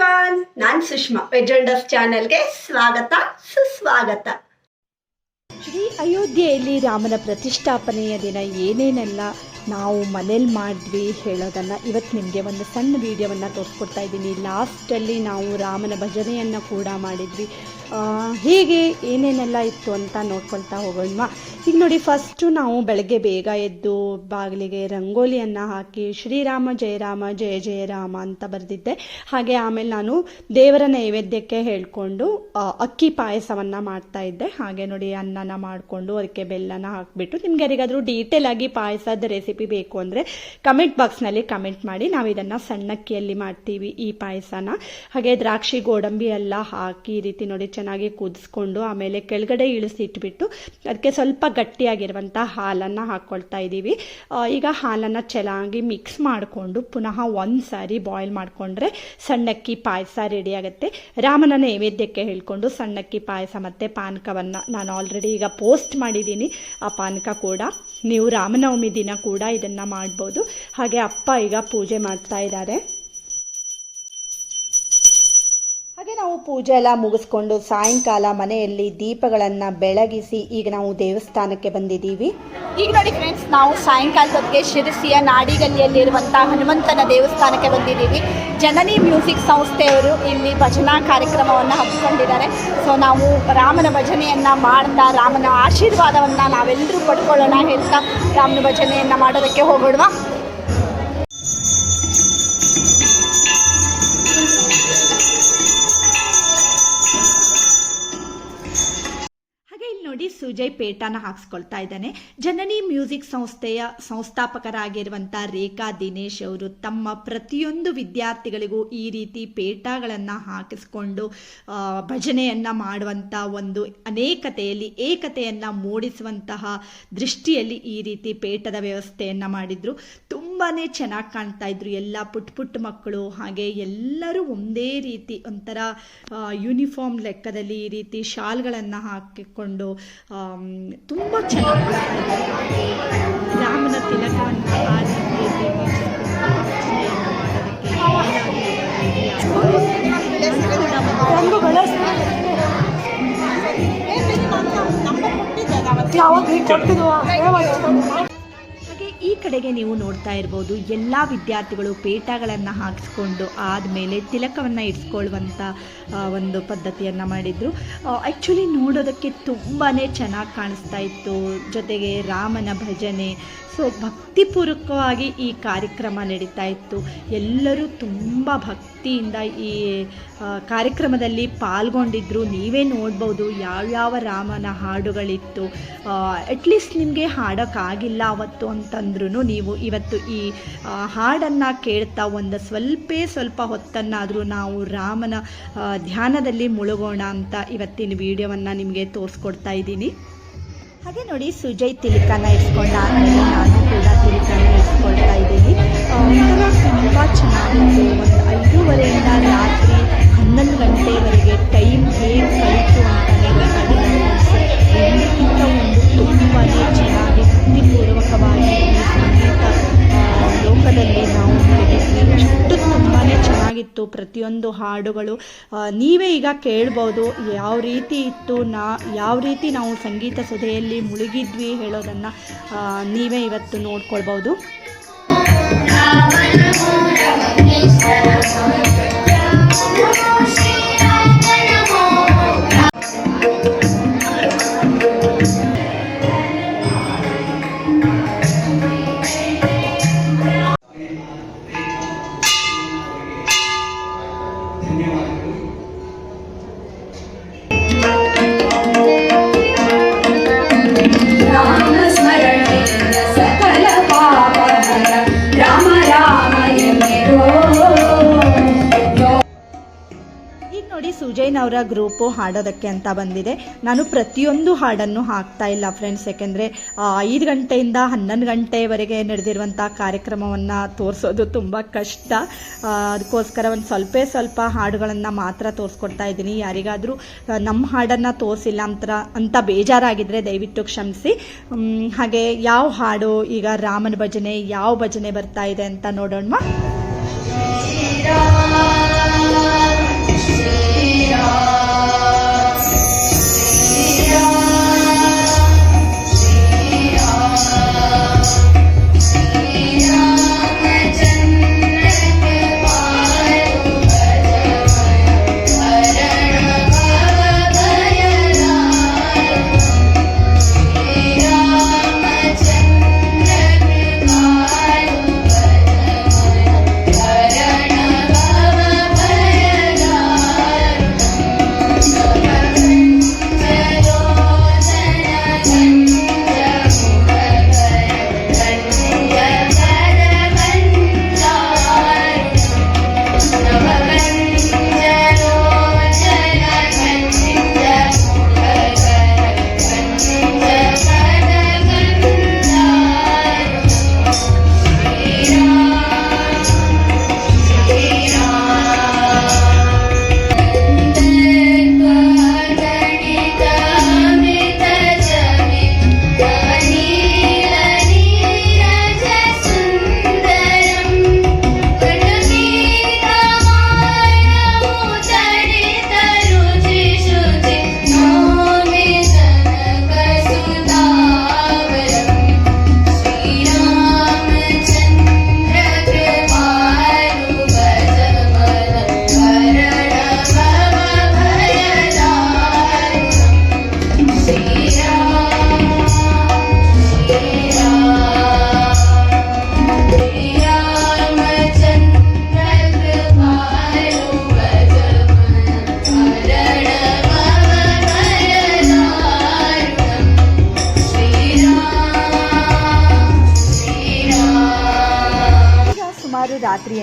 Everyone, ನಾನು Sushma. Veg wonders ಚಾನೆಲ್ಗೆ ಸ್ವಾಗತ ಸುಸ್ವಾಗತ. ಶ್ರೀ ಅಯೋಧ್ಯೆಯಲ್ಲಿ ರಾಮನ ಪ್ರತಿಷ್ಠಾಪನೆಯ ದಿನ ಏನೇನೆಲ್ಲ ನಾವು ಮನೇಲಿ ಮಾಡಿದ್ವಿ ಹೇಳೋದನ್ನು ಇವತ್ತು ನಿಮಗೆ ಒಂದು ಸಣ್ಣ ವಿಡಿಯೋವನ್ನು ತೋರಿಸ್ಕೊಡ್ತಾ ಇದ್ದೀನಿ. ಲಾಸ್ಟಲ್ಲಿ ನಾವು ರಾಮನ ಭಜನೆಯನ್ನು ಕೂಡ ಮಾಡಿದ್ವಿ. ಹೀಗೆ ಏನೇನೆಲ್ಲ ಇತ್ತು ಅಂತ ನೋಡ್ಕೊಳ್ತಾ ಹೋಗೋಣ. ಈಗ ನೋಡಿ, ಫಸ್ಟು ನಾವು ಬೆಳಗ್ಗೆ ಬೇಗ ಎದ್ದು ಬಾಗಿಲಿಗೆ ರಂಗೋಲಿಯನ್ನು ಹಾಕಿ ಶ್ರೀರಾಮ ಜಯ ರಾಮ ಜಯ ಜಯ ರಾಮ ಅಂತ ಬರೆದಿದ್ದೆ. ಹಾಗೆ ಆಮೇಲೆ ನಾನು ದೇವರ ನೈವೇದ್ಯಕ್ಕೆ ಹೇಳ್ಕೊಂಡು ಅಕ್ಕಿ ಪಾಯಸವನ್ನು ಮಾಡ್ತಾ ಇದ್ದೆ. ಹಾಗೆ ನೋಡಿ, ಅನ್ನನ ಮಾಡಿಕೊಂಡು ಅದಕ್ಕೆ ಬೆಲ್ಲನ ಹಾಕಿಬಿಟ್ಟು, ನಿಮ್ಗೆ ಯಾರಿಗಾದರೂ ಡೀಟೇಲ್ ಆಗಿ ಪಾಯಸದ ರೆಸಿಪಿ ಬೇಕು ಅಂದರೆ ಕಮೆಂಟ್ ಬಾಕ್ಸ್ನಲ್ಲಿ ಕಮೆಂಟ್ ಮಾಡಿ. ನಾವು ಇದನ್ನು ಸಣ್ಣಕ್ಕಿಯಲ್ಲಿ ಮಾಡ್ತೀವಿ ಈ ಪಾಯಸನ. ಹಾಗೆ ದ್ರಾಕ್ಷಿ ಗೋಡಂಬಿ ಎಲ್ಲ ಹಾಕಿ ಈ ರೀತಿ ನೋಡಿ ಚೆನ್ನಾಗಿ ಕುದಿಸ್ಕೊಂಡು ಆಮೇಲೆ ಕೆಳಗಡೆ ಇಳಿಸಿಟ್ಬಿಟ್ಟು ಅದಕ್ಕೆ ಸ್ವಲ್ಪ ಗಟ್ಟಿಯಾಗಿರುವಂಥ ಹಾಲನ್ನು ಹಾಕ್ಕೊಳ್ತಾ ಇದ್ದೀವಿ. ಈಗ ಹಾಲನ್ನು ಚೆನ್ನಾಗಿ ಮಿಕ್ಸ್ ಮಾಡಿಕೊಂಡು ಪುನಃ ಒಂದು ಸಾರಿ ಬಾಯ್ಲ್ ಮಾಡಿಕೊಂಡ್ರೆ ಸಣ್ಣಕ್ಕಿ ಪಾಯಸ ರೆಡಿ ಆಗುತ್ತೆ. ರಾಮನ ನೈವೇದ್ಯಕ್ಕೆ ಹೇಳ್ಕೊಂಡು ಸಣ್ಣಕ್ಕಿ ಪಾಯಸ ಮತ್ತು ಪಾನಕವನ್ನು ನಾನು ಆಲ್ರೆಡಿ ಈಗ ಪೋಸ್ಟ್ ಮಾಡಿದ್ದೀನಿ. ಆ ಪಾನಕ ಕೂಡ ನೀವು ರಾಮನವಮಿ ದಿನ ಕೂಡ ಇದನ್ನು ಮಾಡ್ಬೋದು. ಹಾಗೆ ಅಪ್ಪ ಈಗ ಪೂಜೆ ಮಾಡ್ತಾ ಇದ್ದಾರೆ. ಹಾಗೆ ನಾವು ಪೂಜೆ ಎಲ್ಲ ಮುಗಿಸ್ಕೊಂಡು ಸಾಯಂಕಾಲ ಮನೆಯಲ್ಲಿ ದೀಪಗಳನ್ನು ಬೆಳಗಿಸಿ ಈಗ ನಾವು ದೇವಸ್ಥಾನಕ್ಕೆ ಬಂದಿದ್ದೀವಿ. ಈಗ ನೋಡಿ ಫ್ರೆಂಡ್ಸ್, ನಾವು ಸಾಯಂಕಾಲದೊತ್ತಿಗೆ ಶಿರಸಿಯ ನಾಡಿಗಲ್ಲಿಯಲ್ಲಿರುವಂಥ ಹನುಮಂತನ ದೇವಸ್ಥಾನಕ್ಕೆ ಬಂದಿದ್ದೀವಿ. ಜನನಿ ಮ್ಯೂಸಿಕ್ ಸಂಸ್ಥೆಯವರು ಇಲ್ಲಿ ಭಜನಾ ಕಾರ್ಯಕ್ರಮವನ್ನು ಹಮ್ಮಿಕೊಂಡಿದ್ದಾರೆ. ಸೊ ನಾವು ರಾಮನ ಭಜನೆಯನ್ನು ಮಾಡ್ತಾ ರಾಮನ ಆಶೀರ್ವಾದವನ್ನು ನಾವೆಲ್ಲರೂ ಪಡ್ಕೊಳ್ಳೋಣ ಹೇಳ್ತಾ ರಾಮನ ಭಜನೆಯನ್ನು ಮಾಡೋದಕ್ಕೆ ಹೋಗೋಣ. ನೋಡಿ, ಸುಜಯ್ ಪೇಟನ ಹಾಕ್ಸ್ಕೊಳ್ತಾ ಇದ್ದಾನೆ. ಜನನಿ ಮ್ಯೂಸಿಕ್ ಸಂಸ್ಥೆಯ ಸಂಸ್ಥಾಪಕರಾಗಿರುವಂಥ ರೇಖಾ ದಿನೇಶ್ ಅವರು ತಮ್ಮ ಪ್ರತಿಯೊಂದು ವಿದ್ಯಾರ್ಥಿಗಳಿಗೂ ಈ ರೀತಿ ಪೇಟಗಳನ್ನು ಹಾಕಿಸ್ಕೊಂಡು ಭಜನೆಯನ್ನು ಮಾಡುವಂಥ ಒಂದು ಅನೇಕತೆಯಲ್ಲಿ ಏಕತೆಯನ್ನು ಮೂಡಿಸುವಂತಹ ದೃಷ್ಟಿಯಲ್ಲಿ ಈ ರೀತಿ ಪೇಟದ ವ್ಯವಸ್ಥೆಯನ್ನು ಮಾಡಿದ್ರು. ತುಂಬಾ ಚೆನ್ನಾಗಿ ಕಾಣ್ತಾ ಇದ್ರು ಎಲ್ಲ ಪುಟ್ಟ ಪುಟ್ಟ ಮಕ್ಕಳು. ಹಾಗೆ ಎಲ್ಲರೂ ಒಂದೇ ರೀತಿ ಒಂಥರ ಯೂನಿಫಾರ್ಮ್ ಲೆಕ್ಕದಲ್ಲಿ ಈ ರೀತಿ ಶಾಲ್ಗಳನ್ನು ಹಾಕಿಕೊಂಡು ತುಂಬ ಚೆನ್ನಾಗಿ ರಾಮನ ತಿಲಕವನ್ನು ಆ ರೀತಿಯಲ್ಲಿ ಈ ಕಡೆಗೆ ನೀವು ನೋಡ್ತಾ ಇರ್ಬೋದು, ಎಲ್ಲ ವಿದ್ಯಾರ್ಥಿಗಳು ಪೇಟಗಳನ್ನು ಹಾಕಿಸ್ಕೊಂಡು ಆದಮೇಲೆ ತಿಲಕವನ್ನು ಇಡ್ಸ್ಕೊಳ್ಳುವಂಥ ಒಂದು ಪದ್ಧತಿಯನ್ನು ಮಾಡಿದರು. ಆ್ಯಕ್ಚುಲಿ ನೋಡೋದಕ್ಕೆ ತುಂಬಾ ಚೆನ್ನಾಗಿ ಕಾಣಿಸ್ತಾ ಇತ್ತು. ಜೊತೆಗೆ ರಾಮನ ಭಜನೆ, ಸೊ ಭಕ್ತಿಪೂರ್ವಕವಾಗಿ ಈ ಕಾರ್ಯಕ್ರಮ ನಡೀತಾ ಇತ್ತು. ಎಲ್ಲರೂ ತುಂಬ ಭಕ್ತಿಯಿಂದ ಈ ಕಾರ್ಯಕ್ರಮದಲ್ಲಿ ಪಾಲ್ಗೊಂಡಿದ್ರು. ನೀವೇ ನೋಡ್ಬೋದು ಯಾವ್ಯಾವ ರಾಮನ ಹಾಡುಗಳಿತ್ತು. ಅಟ್ಲೀಸ್ಟ್ ನಿಮಗೆ ಹಾಡೋಕ್ಕಾಗಿಲ್ಲ ಅವತ್ತು ಅಂತಂದ್ರೂ ನೀವು ಇವತ್ತು ಈ ಹಾಡನ್ನು ಕೇಳ್ತಾ ಒಂದು ಸ್ವಲ್ಪ ಹೊತ್ತನ್ನಾದರೂ ನಾವು ರಾಮನ ಧ್ಯಾನದಲ್ಲಿ ಮುಳುಗೋಣ ಅಂತ ಇವತ್ತಿನ ವಿಡಿಯೋವನ್ನು ನಿಮಗೆ ತೋರಿಸ್ಕೊಡ್ತಾ ಇದ್ದೀನಿ. ಹಾಗೆ ನೋಡಿ, ಸುಜಯ್ ತಿಲಕನ ಇಟ್ಸ್ಕೊಂಡ ಆದಮೇಲೆ ನಾನು ಕೂಡ ತಿಲಕನ ಇಟ್ಸ್ಕೊಳ್ತಾ ಇದ್ದೀನಿ. ತುಂಬ ಚೆನ್ನಾಗಿತ್ತು. ಒಂದು 5:30 ರಾತ್ರಿ 11 ಗಂಟೆವರೆಗೆ ಟೈಮ್ ಹೇಗೆ ಕಳೀತು ಅಂತಲೇ ಗೊತ್ತಾಗಿಲ್ಲ. ಎಲ್ಲಕ್ಕಿಂತ ಒಂದು ತುಂಬಾ ಚೆನ್ನಾಗಿ ಭಕ್ತಿಪೂರ್ವಕವಾಗಿ ಈ ಸಂಗೀತ ಲೋಕದಲ್ಲಿ ನಾವು ನೋಡಿದ್ವಿ. ಅಷ್ಟು ತುಂಬಾ ಚೆನ್ನಾಗಿತ್ತು ಪ್ರತಿಯೊಂದು ಹಾಡುಗಳು. ನೀವೇ ಈಗ ಕೇಳ್ಬೋದು ಯಾವ ರೀತಿ ಇತ್ತು, ಯಾವ ರೀತಿ ನಾವು ಸಂಗೀತ ಸುಧೆಯಲ್ಲಿ ಮುಳುಗಿದ್ವಿ ಹೇಳೋದನ್ನು ನೀವೇ ಇವತ್ತು ನೋಡ್ಕೊಳ್ಬೋದು. ಸುಜಯ್ನವರ ಗ್ರೂಪು ಹಾಡೋದಕ್ಕೆ ಅಂತ ಬಂದಿದೆ. ನಾನು ಪ್ರತಿಯೊಂದು ಹಾಡನ್ನು ಹಾಕ್ತಾ ಇಲ್ಲ ಫ್ರೆಂಡ್ಸ್, ಯಾಕೆಂದರೆ 5 ಗಂಟೆಯಿಂದ 11 ಗಂಟೆವರೆಗೆ ನಡೆದಿರುವಂಥ ಕಾರ್ಯಕ್ರಮವನ್ನು ತೋರಿಸೋದು ತುಂಬ ಕಷ್ಟ. ಅದಕ್ಕೋಸ್ಕರ ಒಂದು ಸ್ವಲ್ಪ ಹಾಡುಗಳನ್ನು ಮಾತ್ರ ತೋರಿಸ್ಕೊಡ್ತಾ ಇದ್ದೀನಿ. ಯಾರಿಗಾದರೂ ನಮ್ಮ ಹಾಡನ್ನು ತೋರಿಸಿಲ್ಲ ಅಂತ ಬೇಜಾರಾಗಿದ್ದರೆ ದಯವಿಟ್ಟು ಕ್ಷಮಿಸಿ. ಹಾಗೆ ಯಾವ ಹಾಡು ಈಗ ರಾಮನ ಭಜನೆ, ಯಾವ ಭಜನೆ ಬರ್ತಾ ಇದೆ ಅಂತ ನೋಡೋಣ.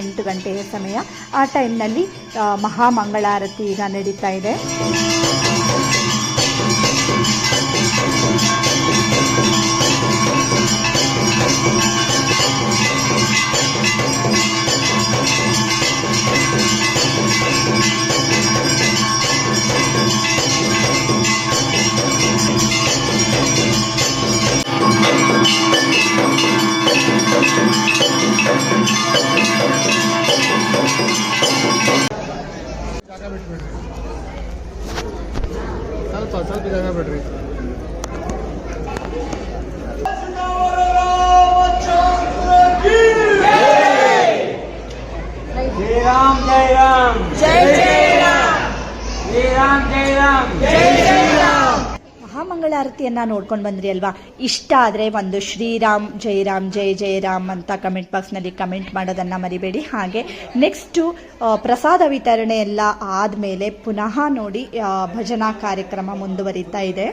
8 ಗಂಟೆಯ ಸಮಯ. ಆ ಟೈಮ್ನಲ್ಲಿ ಮಹಾಮಂಗಳಾರತಿ ಈಗ ನಡೀತಾ ಇದೆ. ಸ್ವಲ್ಪ ಜಾಗ ಬಿಡ್ರಿ. जय राम जय राम जय जय राम जय राम जय राम जय जय राम. ಮಹಾಮಂಗಳಾರತಿಯನ್ನು ನೋಡ್ಕೊಂಡು ಬಂದ್ರಿ ಅಲ್ವಾ? ಇಷ್ಟ ಆದರೆ ಒಂದು ಶ್ರೀರಾಮ್ ಜೈ ಜೈ ರಾಮ್ ಅಂತ ಕಮೆಂಟ್ ಬಾಕ್ಸ್ನಲ್ಲಿ ಕಮೆಂಟ್ ಮಾಡೋದನ್ನು ಮರಿಬೇಡಿ. ಹಾಗೆ ನೆಕ್ಸ್ಟು ಪ್ರಸಾದ ವಿತರಣೆ ಎಲ್ಲ ಆದಮೇಲೆ ಪುನಃ ನೋಡಿ ಭಜನಾ ಕಾರ್ಯಕ್ರಮ ಮುಂದುವರಿತಾ ಇದೆ.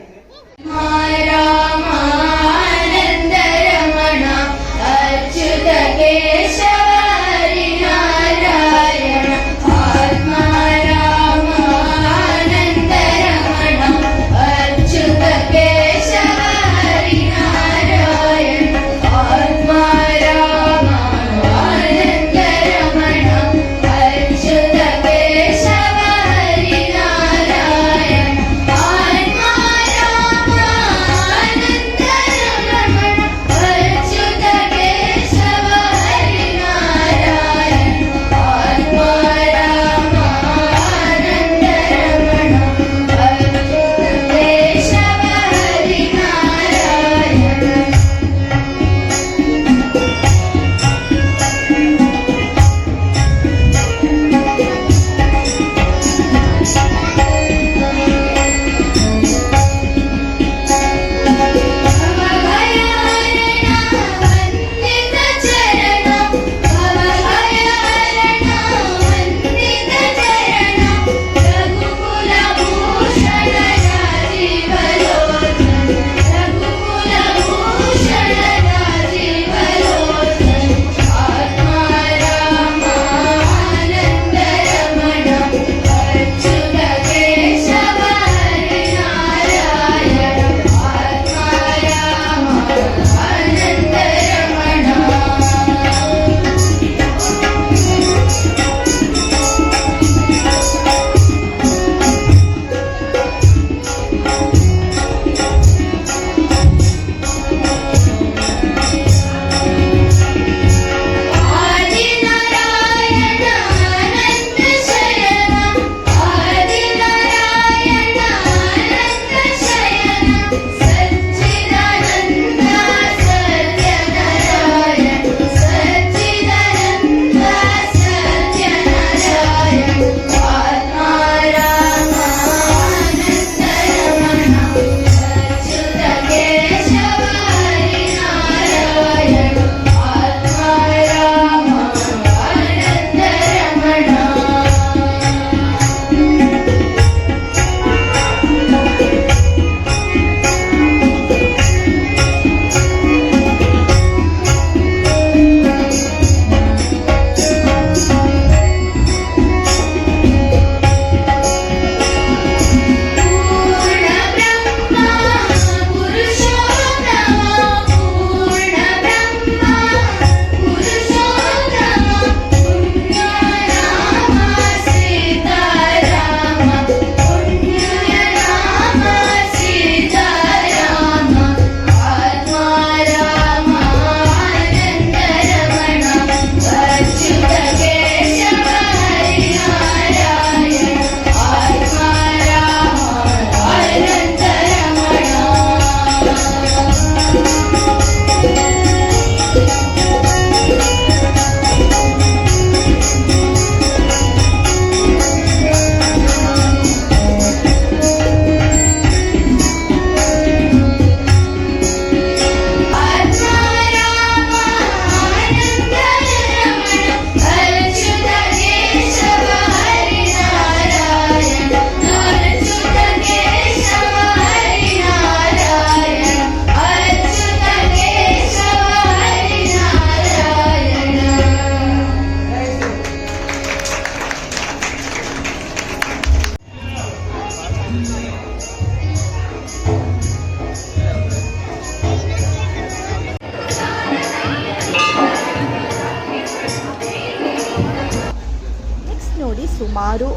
ನೋಡಿ ಸುಮಾರು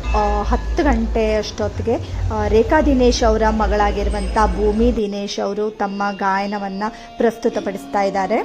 10 ಗಂಟೆ ಅಷ್ಟೊತ್ತಿಗೆ ರೇಖಾ ದಿನೇಶ್ ಅವರ ಮಗಳಾಗಿರುವಂಥ ಭೂಮಿ ದಿನೇಶ್ ಅವರು ತಮ್ಮ ಗಾಯನವನ್ನು ಪ್ರಸ್ತುತಪಡಿಸ್ತಾ ಇದ್ದಾರೆ.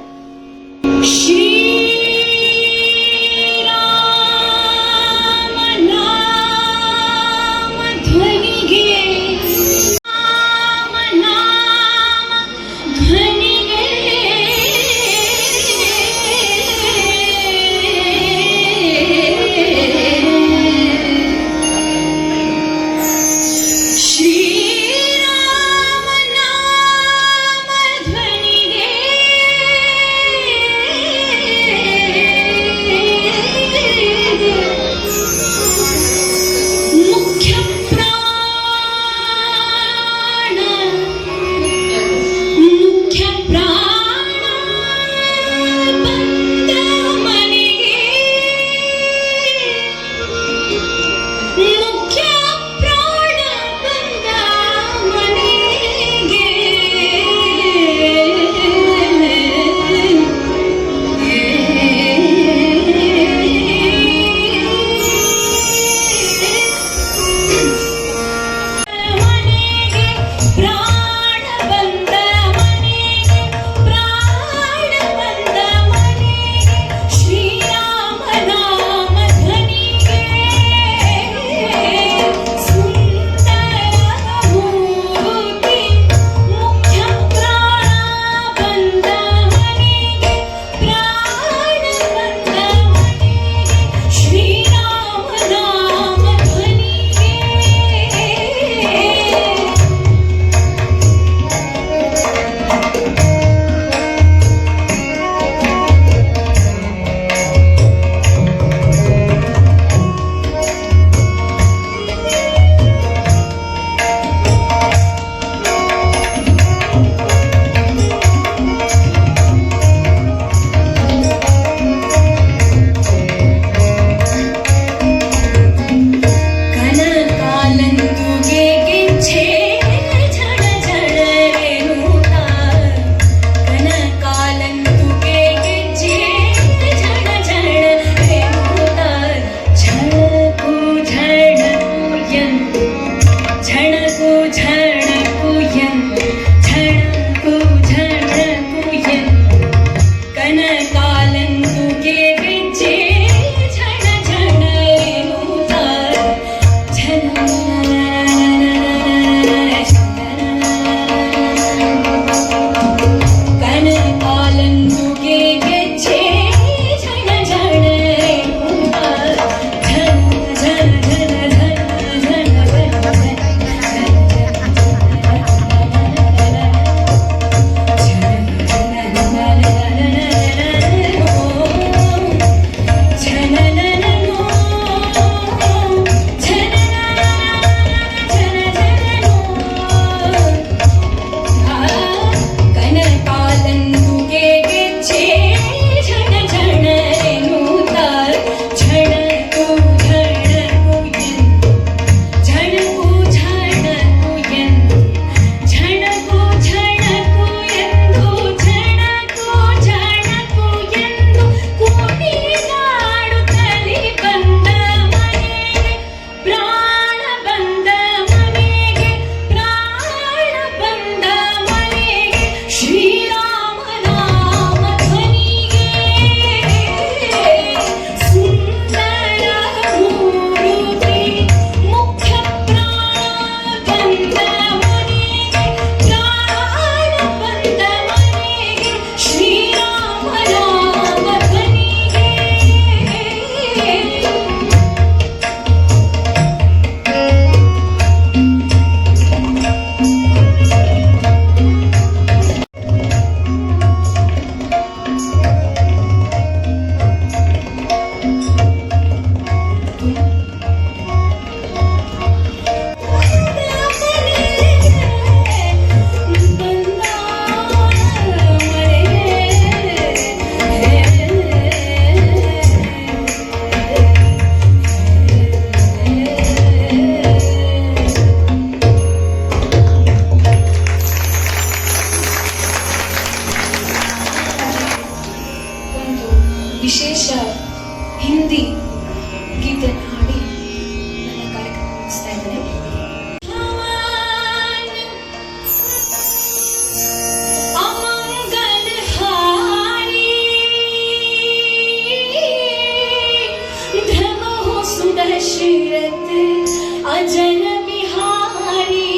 अजर बिहारी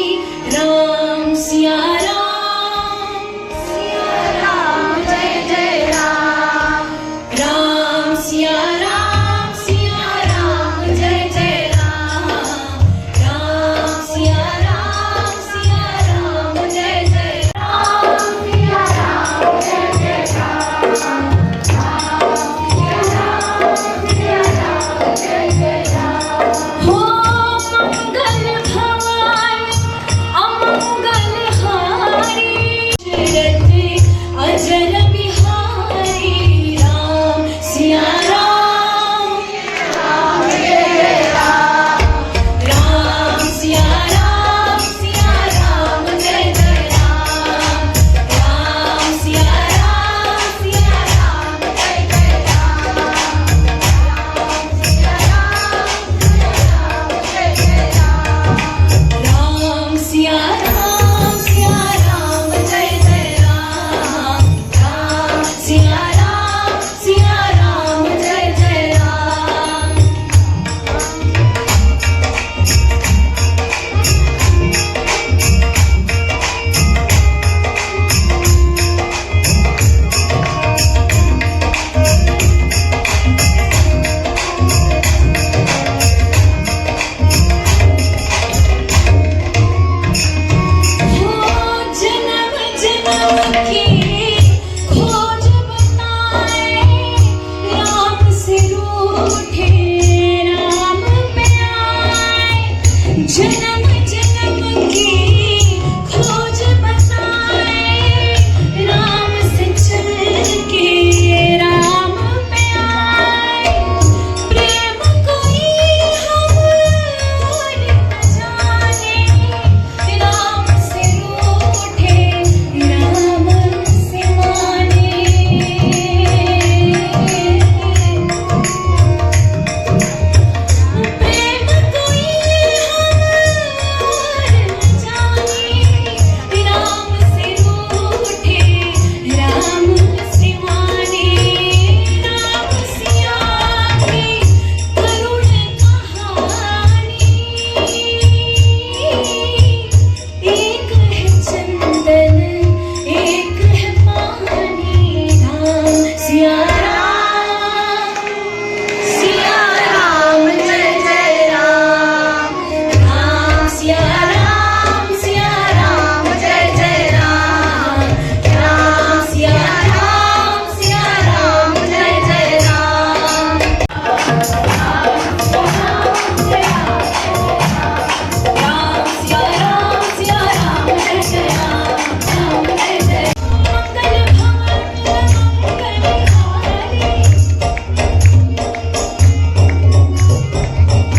राम सिया राम जय जय राम राम सिया राम जय जय राम राम सिया राम जय जय राम सिया राम जय जय राम हो मंगल भवन अमंगल हारी शरद अजर बिहारी राम सिया राम जय जय राम राम सिया राम जय जय राम राम सिया राम जय जय राम राम सिया राम जय जय राम राम सिया राम जय जय राम जन्म जन्म की खोज बताए राम से रूठे राम पे आए जन्म जन्म की खोज बताए राम से चल के राम पे आए प्रेम कोई हम और न जाने राम से रूठे राम से माने प्रेम कोई हम और न जाने राम से रूठे राम से माने राम सिया की करुण कहानी एक है चंदन एक है पानी राम सिया राम जय जय राम राम सिया राम जय जय राम राम सिया राम जय जय राम राम सिया राम जय जय राम जय जय मंगल भवन मंगल हारी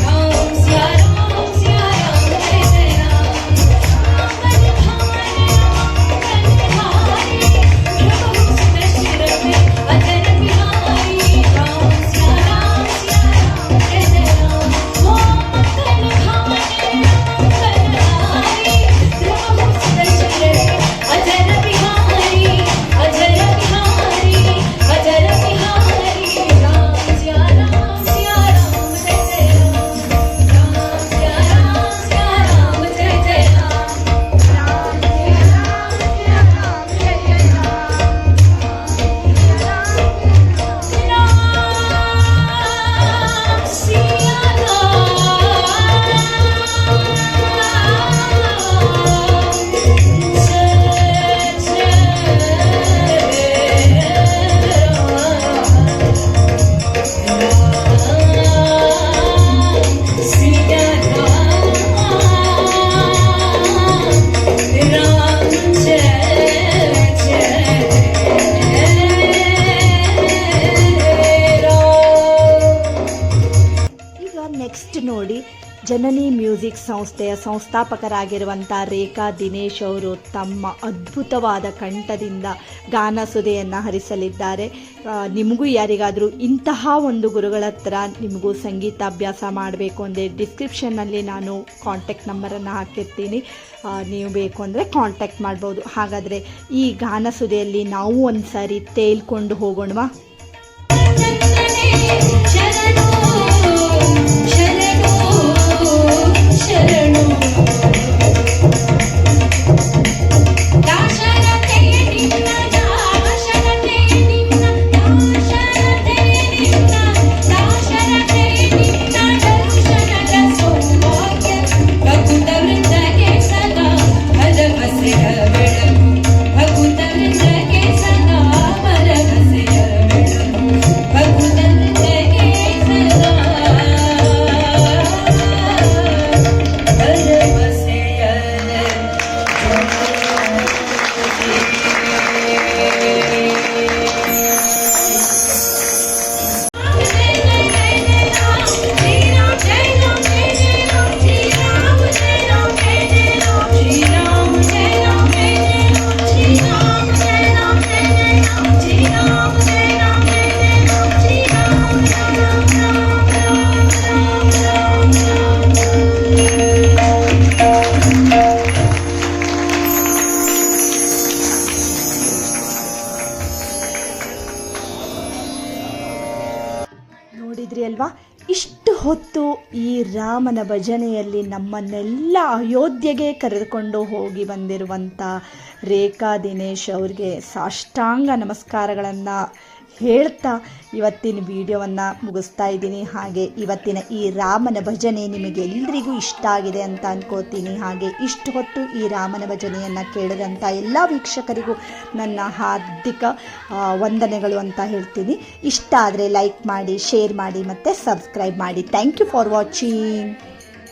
राम सिया राम जय जय राम मंगल भवन मंगल हारी प्रभु दशरथ अजर बिहारी राम सिया राम जय जय राम हो मंगल भवन मंगल हारी प्रभु दशरथ अजर बिहारी राम सिया राम जय जय राम राम सिया राम जय जय राम राम सिया ಈಗ ನೆಕ್ಸ್ಟ್ ನೋಡಿ, ಜನನಿ ಮ್ಯೂಸಿಕ್ ಸಂಸ್ಥೆಯ ಸಂಸ್ಥಾಪಕರಾಗಿರುವಂಥ ರೇಖಾ ದಿನೇಶ್ ಅವರು ತಮ್ಮ ಅದ್ಭುತವಾದ ಕಂಠದಿಂದ ಗಾನಸುಧೆಯನ್ನು ಹರಿಸಲಿದ್ದಾರೆ. ನಿಮಗೂ ಯಾರಿಗಾದರೂ ಇಂತಹ ಒಂದು ಗುರುಗಳ ಹತ್ರ ನಿಮಗೂ ಸಂಗೀತಾಭ್ಯಾಸ ಮಾಡಬೇಕು ಅಂದರೆ ಡಿಸ್ಕ್ರಿಪ್ಷನ್ನಲ್ಲಿ ನಾನು ಕಾಂಟ್ಯಾಕ್ಟ್ ನಂಬರನ್ನು ಹಾಕಿರ್ತೀನಿ, ನೀವು ಬೇಕು ಅಂದರೆ ಕಾಂಟ್ಯಾಕ್ಟ್ ಮಾಡ್ಬೋದು. ಹಾಗಾದರೆ ಈ ಗಾನಸುಧೆಯಲ್ಲಿ ನಾವು ಒಂದು ಸಾರಿ ತೇಲ್ಕೊಂಡು ಹೋಗೋಣವಾ? ಶರಣೋ ಶರಣೋ ಇಷ್ಟು ಹೊತ್ತು ಈ ರಾಮನ ಭಜನೆಯಲ್ಲಿ ನಮ್ಮನ್ನೆಲ್ಲ ಅಯೋಧ್ಯೆಗೆ ಕರೆದುಕೊಂಡು ಹೋಗಿ ಬಂದಿರುವಂಥ ರೇಖಾ ದಿನೇಶ್ ಅವ್ರಿಗೆ ಸಾಷ್ಟಾಂಗ ನಮಸ್ಕಾರಗಳನ್ನು ಹೇಳ್ತಾ ಇವತ್ತಿನ ವಿಡಿಯೋವನ್ನು ಮುಗಿಸ್ತಾ ಇದ್ದೀನಿ. ಹಾಗೆ ಇವತ್ತಿನ ಈ ರಾಮನ ಭಜನೆ ನಿಮಗೆಲ್ಲರಿಗೂ ಇಷ್ಟ ಆಗಿದೆ ಅಂತ ಅನ್ಕೋತೀನಿ. ಹಾಗೆ ಇಷ್ಟು ಹೊತ್ತು ಈ ರಾಮನ ಭಜನೆಯನ್ನು ಕೇಳಿದಂಥ ಎಲ್ಲ ವೀಕ್ಷಕರಿಗೂ ನನ್ನ ಹಾರ್ದಿಕ ವಂದನೆಗಳು ಅಂತ ಹೇಳ್ತೀನಿ. ಇಷ್ಟ ಆದರೆ ಲೈಕ್ ಮಾಡಿ, ಶೇರ್ ಮಾಡಿ ಮತ್ತು ಸಬ್ಸ್ಕ್ರೈಬ್ ಮಾಡಿ. Thank you for watching.